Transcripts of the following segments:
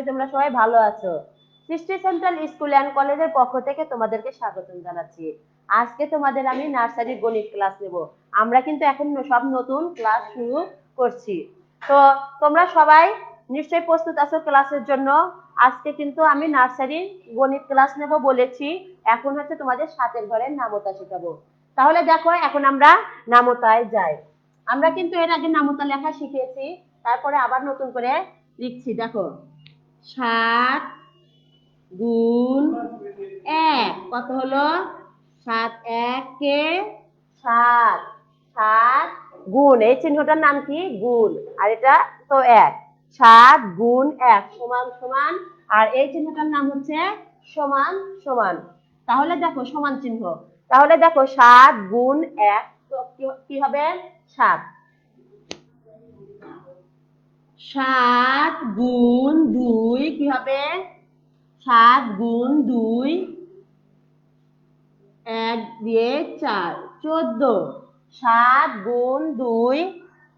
করি তোমরা সবাই ভালো আছো। সৃষ্টি সেন্ট্রাল স্কুল অ্যান্ড কলেজের পক্ষ থেকে তোমাদেরকে স্বাগতম জানাচ্ছি। আজকে তোমাদের আমি নার্সারি গণিত ক্লাস নেব। আমরা কিন্তু এখন সব নতুন ক্লাস শুরু করছি। তো তোমরা সবাই নিশ্চয়ই প্রস্তুত আছো ক্লাসের জন্য। আজকে কিন্তু আমি নার্সারি গণিত ক্লাস নেব বলেছি। এখন হচ্ছে তোমাদের 7 ঘরের নামতা শেখাবো। তাহলে দেখো এখন আমরা নামতায় যাই। আমরা কিন্তু এর আগে নামতা লেখা শিখেছি, তারপরে আবার নতুন করে লিখছি। দেখো 7 গুণ 1 কত হলো? 7 1 7। 7 গুণ, এই চিহ্নটার নাম কি? গুণ। আর এটা তো 1। 7 গুণ 1 সমান সমান, আর এই চিহ্নটার নাম হচ্ছে সমান সমান। তাহলে দেখো সমান চিহ্ন। তাহলে দেখো 7 গুণ 1 কি হবে? 7। 7 গুণ 2 কি হবে? 7 গুণ 2 1 দিয়ে 4 14। 7 গুণ 2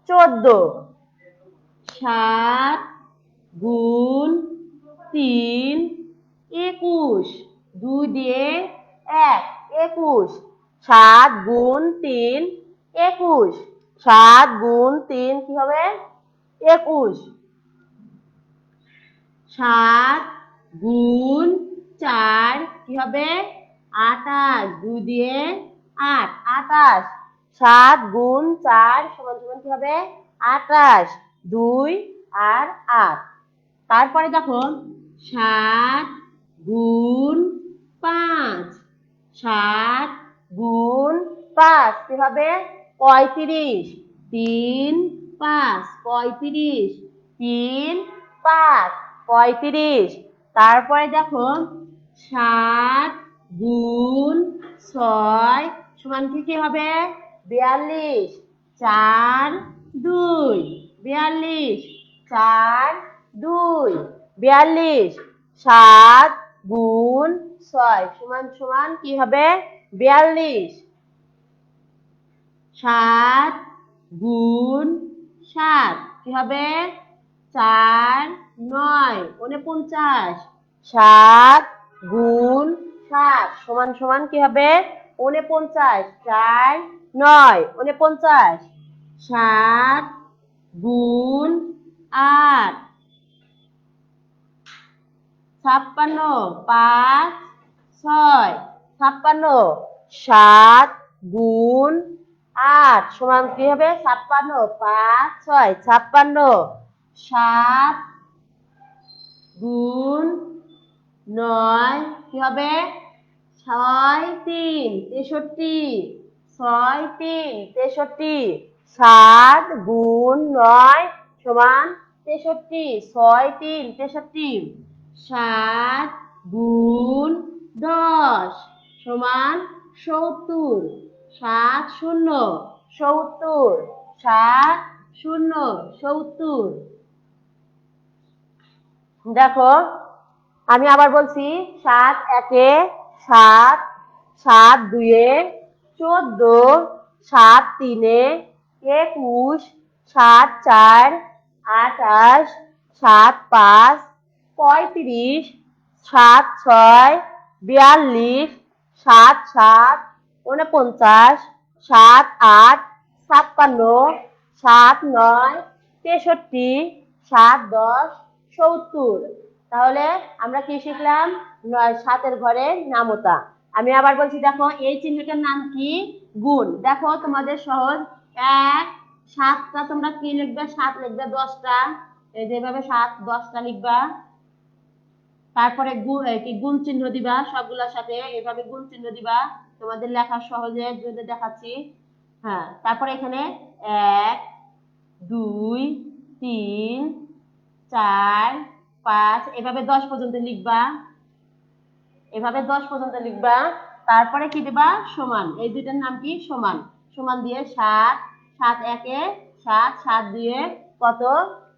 14। 7 গুণ 3 21। 2 দিয়ে 1 21। 7 গুণ 3 21। 7 গুণ 3 কি হবে? 21। 7 গুণ 4 কি হবে? 28। 2 দিয়ে 8 28। 7 গুণ 4 সমান সমান কি হবে? 28। 2 আর 8। তারপরে দেখো 7 গুণ 5। 7 গুণ 5 কি হবে? 35। 3 5 35। 3 5 35। তারপরে দেখো 7 গুণ 6 সমান কি হবে? 42। 4 2 42। 4 2 42। 7 গুণ 6 সমান সমান কি হবে? 42। 7 গুণ 7 কি হবে? 4 9 49। 7 গুণ 7 সমান সমান কি হবে? 49। 4 9 49। 7 গুণ 8 56। 5 6 56। 7 গুণ 8 সমান কি হবে? 56। 5 6 56। 7 গুণ 9 কি হবে? 6 3 63। 6 3 63। 7 গুণ 9 সমান 63। 6 3 63। 7 গুণ 10 সমান 70। 7 0 70। 7 0 70। দেখো আমি আবার বলছি। 7 1 7। 7 2 14। 7 3 21। 7 4 28। 7 5 35। 7 6 42। 7 7 49। 7 8 56। 7 9 63। 7 10 70। তাহলে আমরা কি শিখলাম? 7 ঘরে নামতা। আমি আবার বলছি, দেখো এই চিহ্নটার নাম কি? গুণ। দেখো তোমাদের সহজ। 1 7টা তোমরা কি লিখবে? 7 লিখবে 10টা। এই যেভাবে 7 10টা লিখবা। তারপরে গুণ চিহ্ন দিবা সবগুলোর সাথে, এভাবে গুণ চিহ্ন দিবা। তোমাদের লেখা সহজে দেখাচ্ছি। হ্যাঁ, তারপরে এখানে 1 2 3 4 5 এভাবে 10 পর্যন্ত লিখবা। এভাবে 10 পর্যন্ত লিখবা। তারপরে কি দিবা? সমান। এই দুইটার নাম কি? সমান। সমান দিয়ে 7 7 1 7 7 2 কত?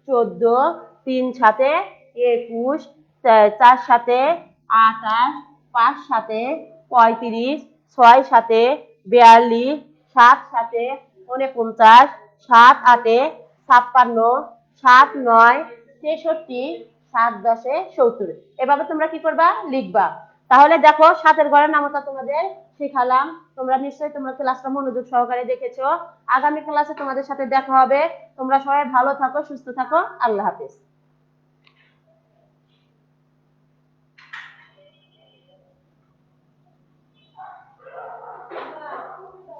14। 3 7 21। 4 7 28। 5 7 35। 6 7 42। 7 7 49। 7 8 56। 7 9 63। 7 10 70। এভাবে তোমরা কি করবা, লিখবা। তাহলে দেখো 7 ঘরের নামতা তোমাদের শিখালাম। তোমরা নিশ্চয়ই তোমরা ক্লাসটা মনোযোগ সহকারে দেখেছো। আগামী ক্লাসে তোমাদের সাথে দেখা হবে। তোমরা সবাই ভালো থাকো, সুস্থ থাকো। আল্লাহ হাফেজ।